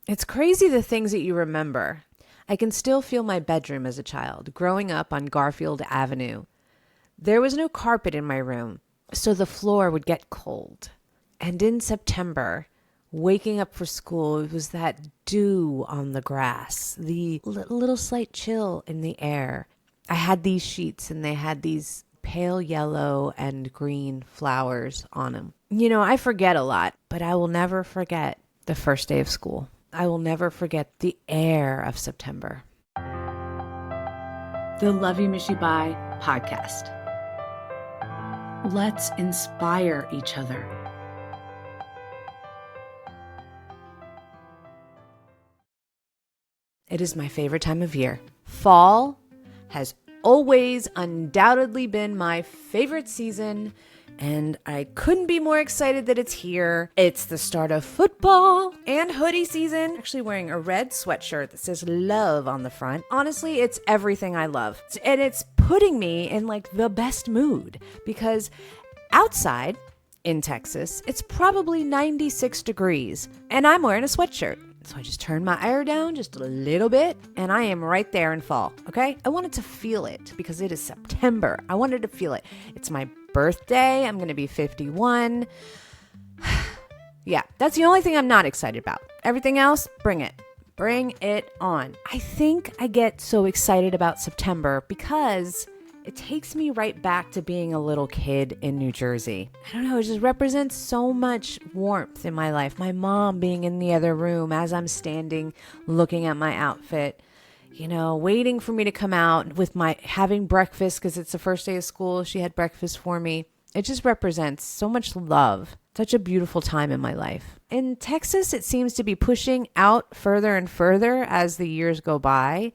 It's crazy the things that you remember. I can still feel my bedroom as a child, growing up on Garfield Avenue. There was no carpet in my room, so the floor would get cold. And in September, waking up for school, it was that dew on the grass, the little slight chill in the air. I had these sheets and they had these pale yellow and green flowers on them. I forget a lot, but I will never forget the first day of school. I will never forget the air of September. The Love You Miss You Bye podcast. Let's inspire each other. It is my favorite time of year. Fall has always undoubtedly been my favorite season, and I couldn't be more excited that it's here. It's the start of football and hoodie season. Actually wearing a red sweatshirt that says love on the front. Honestly, it's everything I love. And it's putting me in like the best mood because outside in Texas, it's probably 96 degrees and I'm wearing a sweatshirt. So I just turned my air down just a little bit and I am right there in fall, okay? I wanted to feel it because it is September. I wanted to feel it. It's my birthday. I'm going to be 51. Yeah, that's the only thing I'm not excited about. Everything else, bring it. Bring it on. I think I get so excited about September because it takes me right back to being a little kid in New Jersey. I don't know, it just represents so much warmth in my life. My mom being in the other room as I'm standing looking at my outfit, waiting for me to come out with my having breakfast because it's the first day of school. She had breakfast for me. It just represents so much love. Such a beautiful time in my life. In Texas, it seems to be pushing out further and further as the years go by.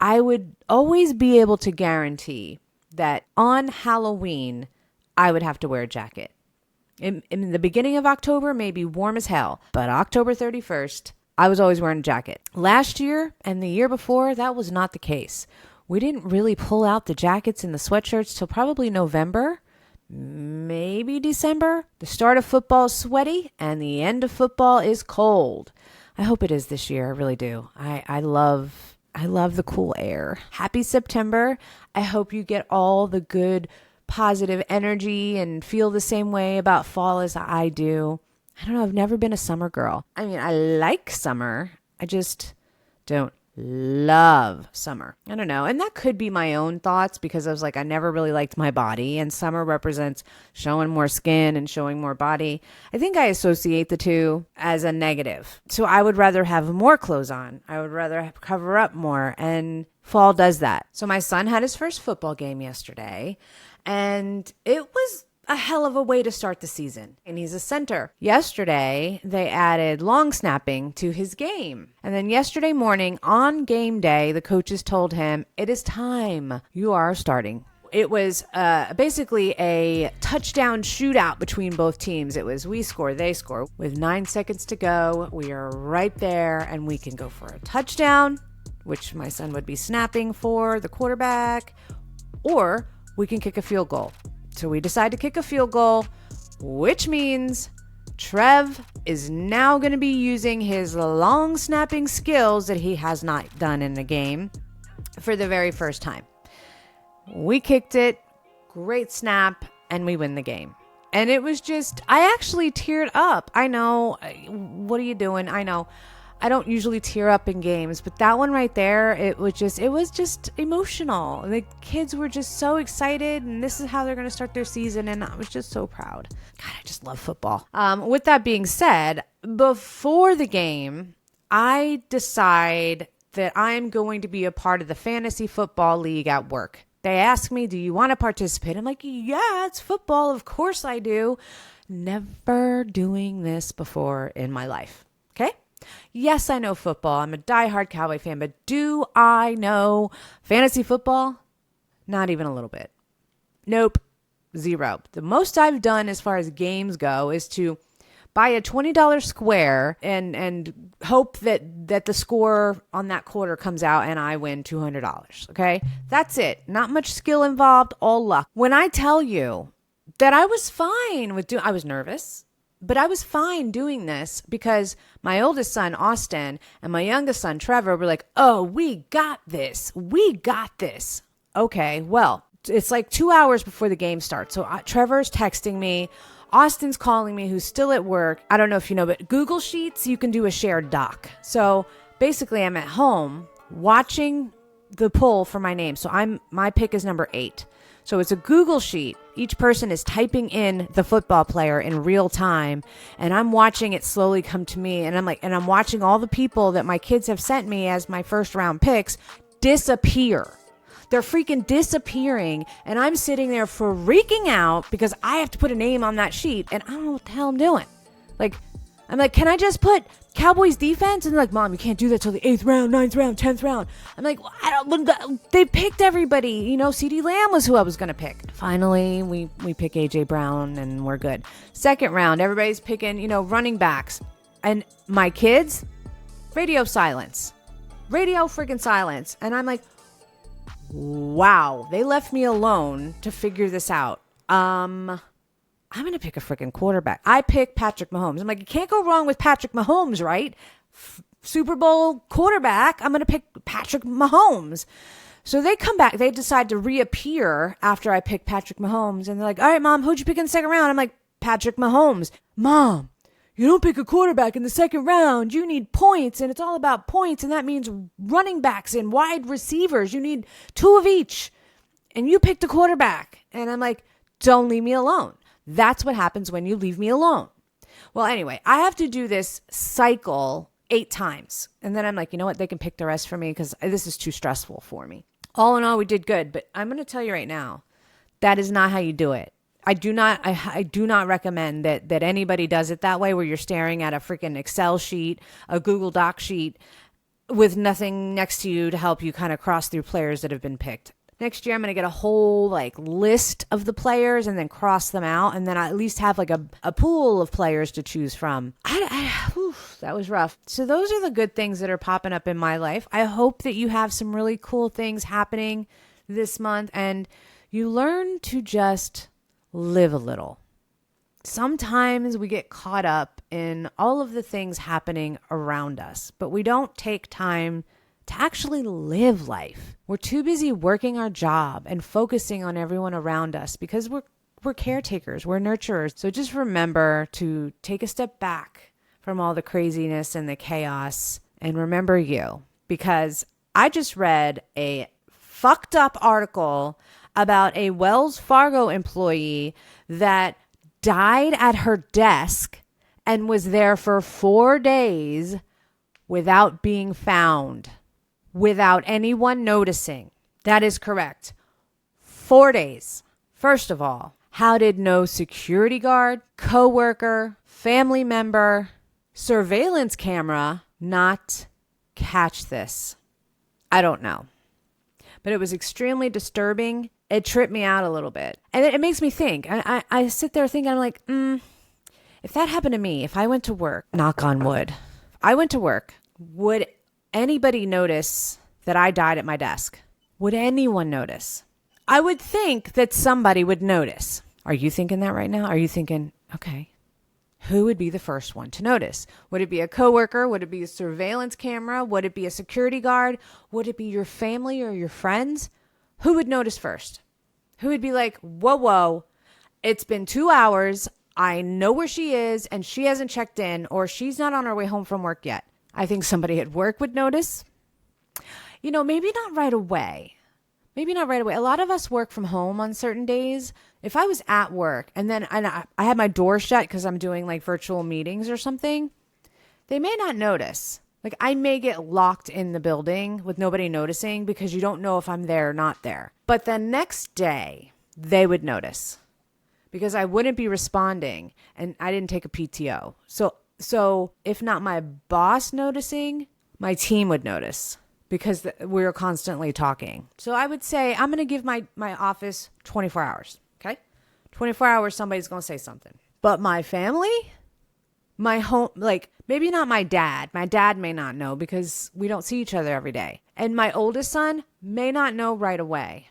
I would always be able to guarantee that on Halloween, I would have to wear a jacket. In the beginning of October, maybe warm as hell, but October 31st, I was always wearing a jacket. Last year and the year before, that was not the case. We didn't really pull out the jackets and the sweatshirts till probably November, maybe December. The start of football is sweaty and the end of football is cold. I hope it is this year. I really do. I love the cool air. Happy September. I hope you get all the good, positive energy and feel the same way about fall as I do. I don't know. I've never been a summer girl. I mean, I like summer. I just don't love summer. I don't know. And that could be my own thoughts because I was like, I never really liked my body and summer represents showing more skin and showing more body. I think I associate the two as a negative. So I would rather have more clothes on. I would rather cover up more and fall does that. So my son had his first football game yesterday and it was a hell of a way to start the season. And he's a center. Yesterday, they added long snapping to his game. And then yesterday morning on game day, the coaches told him, it is time. You are starting. It was basically a touchdown shootout between both teams. It was we score, they score. With 9 seconds to go, we are right there and we can go for a touchdown, which my son would be snapping for the quarterback, or we can kick a field goal. So we decide to kick a field goal, which means Trev is now going to be using his long snapping skills that he has not done in the game for the very first time. We kicked it, great snap, and we win the game. And it was just, I actually teared up. I know, what are you doing? I know. I don't usually tear up in games, but that one right there, it was just emotional. The kids were just so excited, and this is how they're going to start their season, and I was just so proud. God, I just love football. With that being said, before the game, I decide that I'm going to be a part of the fantasy football league at work. They ask me, do you want to participate? I'm like, yeah, it's football. Of course I do. Never doing this before in my life. Okay? Yes, I know football. I'm a diehard Cowboy fan, but do I know fantasy football? Not even a little bit. Nope. Zero. The most I've done as far as games go is to buy a $20 square and hope that the score on that quarter comes out and I win $200. Okay? That's it. Not much skill involved, all luck. When I tell you that I was fine with I was nervous. But I was fine doing this because my oldest son, Austin, and my youngest son, Trevor, were like, oh, we got this. We got this. Okay, well, it's like 2 hours before the game starts. So Trevor's texting me. Austin's calling me, who's still at work. I don't know if you know, but Google Sheets, you can do a shared doc. So basically, I'm at home watching the poll for my name. So my pick is number 8. So it's a Google Sheet. Each person is typing in the football player in real time, and I'm watching it slowly come to me. And I'm watching all the people that my kids have sent me as my first round picks disappear. They're freaking disappearing, and I'm sitting there freaking out because I have to put a name on that sheet, and I don't know what the hell I'm doing. I'm like, can I just put Cowboys defense? And they're like, Mom, you can't do that till the 8th round, 9th round, 10th round. I'm like, they picked everybody. You know, CeeDee Lamb was who I was going to pick. Finally, we pick A.J. Brown, and we're good. Second round, everybody's picking, running backs. And my kids, radio silence. Radio freaking silence. And I'm like, wow, they left me alone to figure this out. I'm going to pick a freaking quarterback. I pick Patrick Mahomes. I'm like, you can't go wrong with Patrick Mahomes, right? Super Bowl quarterback. I'm going to pick Patrick Mahomes. So they come back. They decide to reappear after I pick Patrick Mahomes. And they're like, all right, Mom, who'd you pick in the second round? I'm like, Patrick Mahomes. Mom, you don't pick a quarterback in the second round. You need points, and it's all about points. And that means running backs and wide receivers. You need 2 of each. And you picked a quarterback. And I'm like, don't leave me alone. That's what happens when you leave me alone. Well, anyway, I have to do this cycle 8 times. And then I'm like, you know what? They can pick the rest for me because this is too stressful for me. All in all, we did good. But I'm going to tell you right now, that is not how you do it. I do not recommend that anybody does it that way, where you're staring at a freaking Excel sheet, a Google Doc sheet with nothing next to you to help you kind of cross through players that have been picked. Next year, I'm going to get a whole list of the players and then cross them out. And then I at least have a pool of players to choose from. That was rough. So those are the good things that are popping up in my life. I hope that you have some really cool things happening this month and you learn to just live a little. Sometimes we get caught up in all of the things happening around us, but we don't take time to actually live life. We're too busy working our job and focusing on everyone around us because we're caretakers, we're nurturers. So just remember to take a step back from all the craziness and the chaos and remember you. Because I just read a fucked up article about a Wells Fargo employee that died at her desk and was there for 4 days without being found. Without anyone noticing. That is correct. 4 days. First of all, how did no security guard, coworker, family member, surveillance camera not catch this? I don't know. But it was extremely disturbing. It tripped me out a little bit. And it makes me think. I sit there thinking, I'm like, if that happened to me, if I went to work, knock on wood, if I went to work, would anybody notice that I died at my desk? Would anyone notice? I would think that somebody would notice. Are you thinking that right now? Are you thinking, okay, who would be the first one to notice? Would it be a coworker? Would it be a surveillance camera? Would it be a security guard? Would it be your family or your friends? Who would notice first? Who would be like, whoa, it's been 2 hours. I know where she is and she hasn't checked in or she's not on her way home from work yet. I think somebody at work would notice. Maybe not right away. A lot of us work from home on certain days. If I was at work and I had my door shut because I'm doing virtual meetings or something, they may not notice. I may get locked in the building with nobody noticing because you don't know if I'm there or not there. But the next day, they would notice because I wouldn't be responding and I didn't take a PTO. So if not my boss noticing, my team would notice because we're constantly talking. So I would say I'm going to give my office 24 hours, okay? 24 hours, somebody's going to say something. But my family, my home, maybe not my dad. My dad may not know because we don't see each other every day. And my oldest son may not know right away.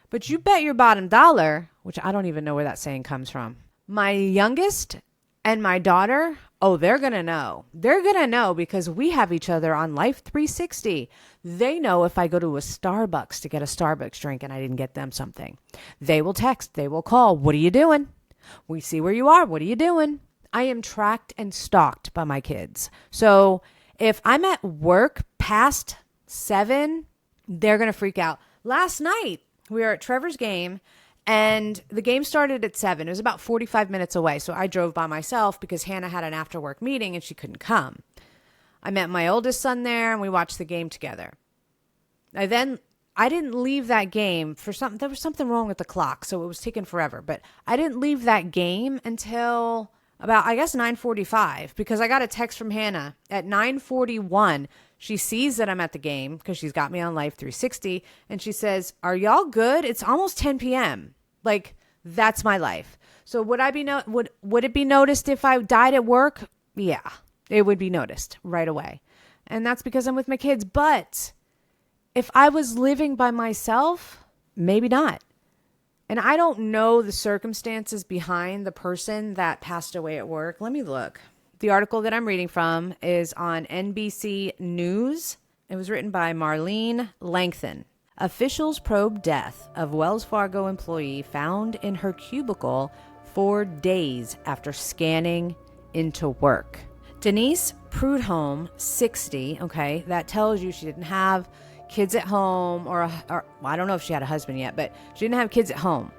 But you bet your bottom dollar, which I don't even know where that saying comes from. My youngest And my daughter, oh, they're going to know. They're going to know because we have each other on Life 360. They know if I go to a Starbucks to get a Starbucks drink and I didn't get them something. They will text, they will call. What are you doing? We see where you are. What are you doing? I am tracked and stalked by my kids. So if I'm at work past 7, they're going to freak out. Last night, we were at Trevor's game and the game started at 7. It was about 45 minutes away. So I drove by myself because Hannah had an after work meeting and she couldn't come. I met my oldest son there and we watched the game together. I didn't leave that game for something. There was something wrong with the clock. So it was taking forever, but I didn't leave that game until about, I guess, 9:45 because I got a text from Hannah at 9:41. She sees that I'm at the game because she's got me on Life 360 and she says, "Are y'all good? It's almost 10 p.m." Like, that's my life. So would it be noticed if I died at work? Yeah, it would be noticed right away. And that's because I'm with my kids. But if I was living by myself, maybe not. And I don't know the circumstances behind the person that passed away at work. Let me look. The article that I'm reading from is on NBC News. It was written by Marlene Langthen. Officials probe death of Wells Fargo employee found in her cubicle 4 days after scanning into work. Denise Prudhomme, 60, okay, that tells you she didn't have kids at home or I don't know if she had a husband yet, but she didn't have kids at home,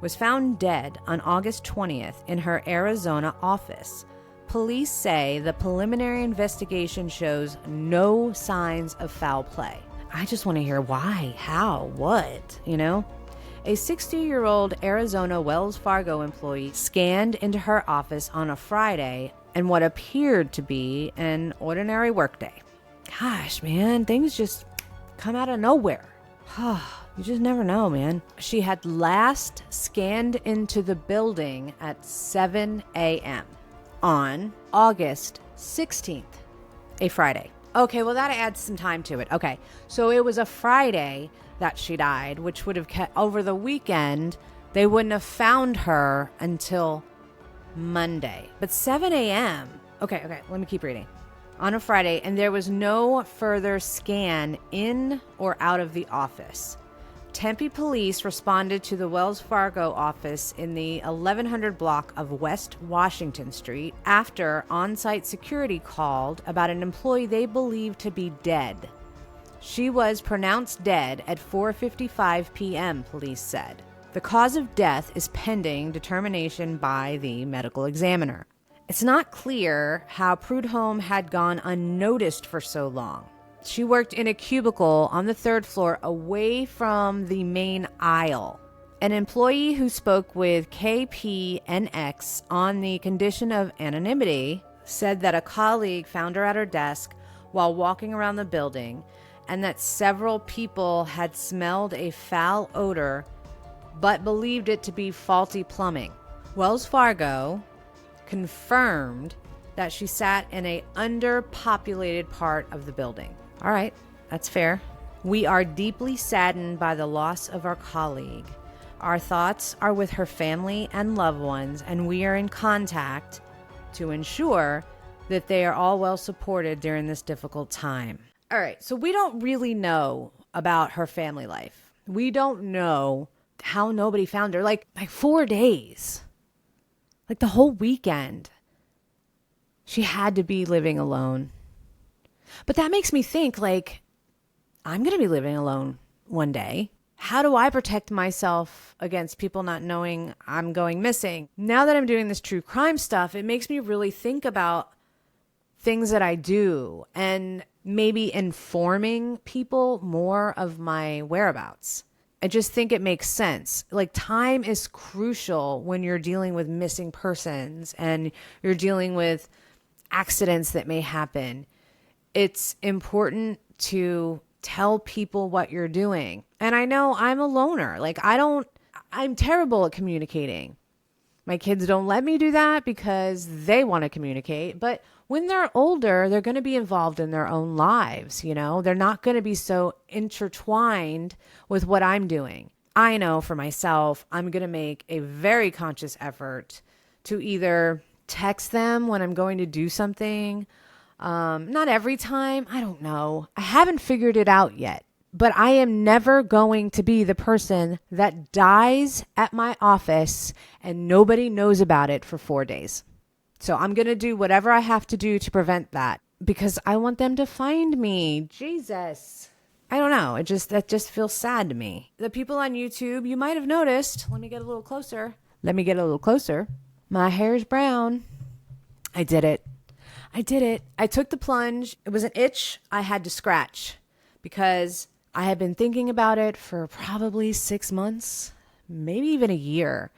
was found dead on August 20th in her Arizona office. Police say the preliminary investigation shows no signs of foul play. I just want to hear why, how, what, A 60-year-old Arizona Wells Fargo employee scanned into her office on a Friday in what appeared to be an ordinary workday. Gosh, man, things just come out of nowhere. You just never know, man. She had last scanned into the building at 7 a.m. on August 16th, a Friday. Okay, well, that adds some time to it. Okay, so it was a Friday that she died, which would have kept over the weekend. They wouldn't have found her until Monday. But 7 a.m. Okay, let me keep reading. On a Friday, and there was no further scan in or out of the office. Tempe police responded to the Wells Fargo office in the 1100 block of West Washington Street after on-site security called about an employee they believed to be dead. She was pronounced dead at 4:55 p.m., police said. The cause of death is pending determination by the medical examiner. It's not clear how Prudhomme had gone unnoticed for so long. She worked in a cubicle on the 3rd floor away from the main aisle. An employee who spoke with KPNX on the condition of anonymity said that a colleague found her at her desk while walking around the building and that several people had smelled a foul odor but believed it to be faulty plumbing. Wells Fargo confirmed that she sat in a underpopulated part of the building. All right, that's fair. We are deeply saddened by the loss of our colleague. Our thoughts are with her family and loved ones, and we are in contact to ensure that they are all well supported during this difficult time. All right, so we don't really know about her family life. We don't know how nobody found her. Like 4 days. Like the whole weekend. She had to be living alone. But that makes me think, I'm going to be living alone one day. How do I protect myself against people not knowing I'm going missing? Now that I'm doing this true crime stuff, it makes me really think about things that I do and maybe informing people more of my whereabouts. I just think it makes sense. Time is crucial when you're dealing with missing persons and you're dealing with accidents that may happen. It's important to tell people what you're doing. And I know I'm a loner. I'm terrible at communicating. My kids don't let me do that because they want to communicate. But when they're older, they're going to be involved in their own lives. They're not going to be so intertwined with what I'm doing. I know for myself, I'm going to make a very conscious effort to either text them when I'm going to do something. Not every time. I don't know. I haven't figured it out yet. But I am never going to be the person that dies at my office and nobody knows about it for 4 days. So I'm going to do whatever I have to do to prevent that because I want them to find me. Jesus. I don't know. That just feels sad to me. The people on YouTube, you might have noticed. Let me get a little closer. My hair is brown. I did it. I took the plunge. It was an itch I had to scratch because I had been thinking about it for probably 6 months, maybe even a year.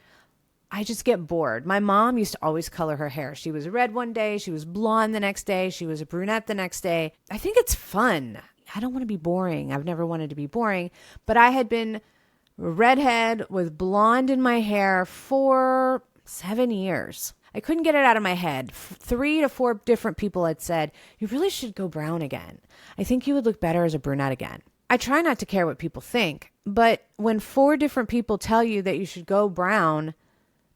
I just get bored. My mom used to always color her hair. She was red one day. She was blonde the next day. She was a brunette the next day. I think it's fun. I don't want to be boring. I've never wanted to be boring. But I had been redhead with blonde in my hair for 7 years. I couldn't get it out of my head. 3 to 4 different people had said, you really should go brown again. I think you would look better as a brunette again. I try not to care what people think, but when 4 different people tell you that you should go brown,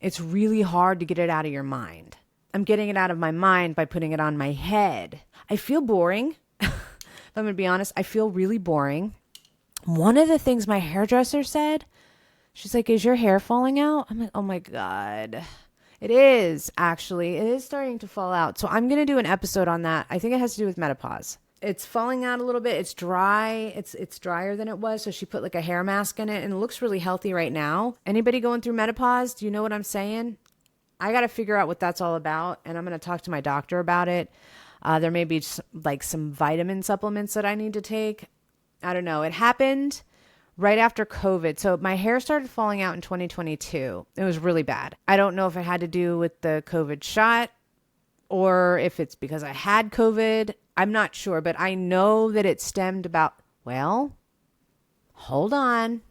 it's really hard to get it out of your mind. I'm getting it out of my mind by putting it on my head. I feel boring. If I'm going to be honest, I feel really boring. One of the things my hairdresser said, she's like, is your hair falling out? I'm like, oh my God. It is, actually. It is starting to fall out. So I'm going to do an episode on that. I think it has to do with menopause. It's falling out a little bit. It's dry. It's drier than it was. So she put like a hair mask in it and it looks really healthy right now. Anybody going through menopause? Do you know what I'm saying? I got to figure out what that's all about. And I'm going to talk to my doctor about it. There may be like some vitamin supplements that I need to take. I don't know. It happened right after COVID. So my hair started falling out in 2022. It was really bad. I don't know if it had to do with the COVID shot or if it's because I had COVID. I'm not sure, but I know that it stemmed hold on.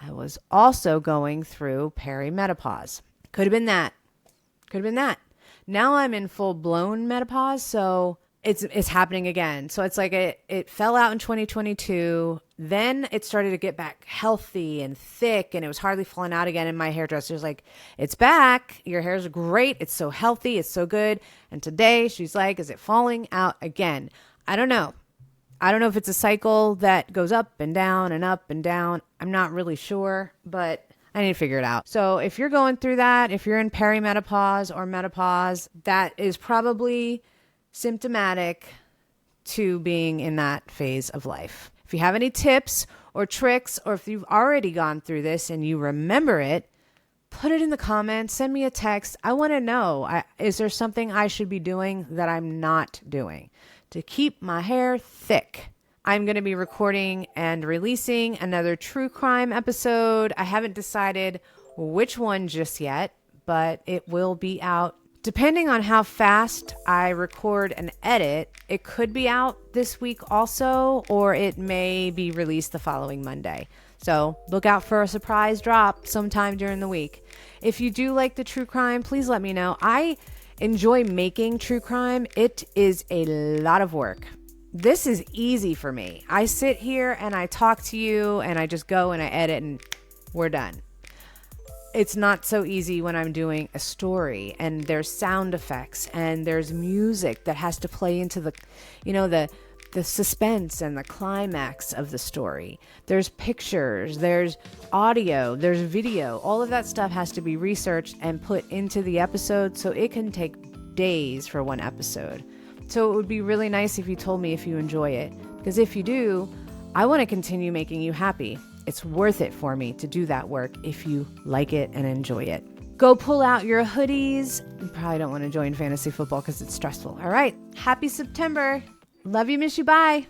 I was also going through perimenopause. Could have been that. Now I'm in full blown menopause. So it's happening again. So it's like it fell out in 2022. Then it started to get back healthy and thick and it was hardly falling out again. And my hairdresser's like, it's back. Your hair's great. It's so healthy. It's so good. And today she's like, is it falling out again? I don't know. I don't know if it's a cycle that goes up and down and up and down. I'm not really sure, but I need to figure it out. So if you're going through that, if you're in perimenopause or menopause, that is probably symptomatic to being in that phase of life. If you have any tips or tricks, or if you've already gone through this and you remember it, put it in the comments, send me a text. I want to know, is there something I should be doing that I'm not doing to keep my hair thick? I'm going to be recording and releasing another true crime episode. I haven't decided which one just yet, but it will be out. Depending on how fast I record and edit, it could be out this week also, or it may be released the following Monday. So look out for a surprise drop sometime during the week. If you do like the true crime, please let me know. I enjoy making true crime. It is a lot of work. This is easy for me. I sit here and I talk to you and I just go and I edit and we're done. It's not so easy when I'm doing a story and there's sound effects and there's music that has to play into the suspense and the climax of the story. There's pictures, there's audio, there's video. All of that stuff has to be researched and put into the episode, so it can take days for one episode. So it would be really nice if you told me if you enjoy it, because if you do, I want to continue making you happy. It's worth it for me to do that work if you like it and enjoy it. Go pull out your hoodies. You probably don't want to join fantasy football because it's stressful. All right. Happy September. Love you, miss you. Bye.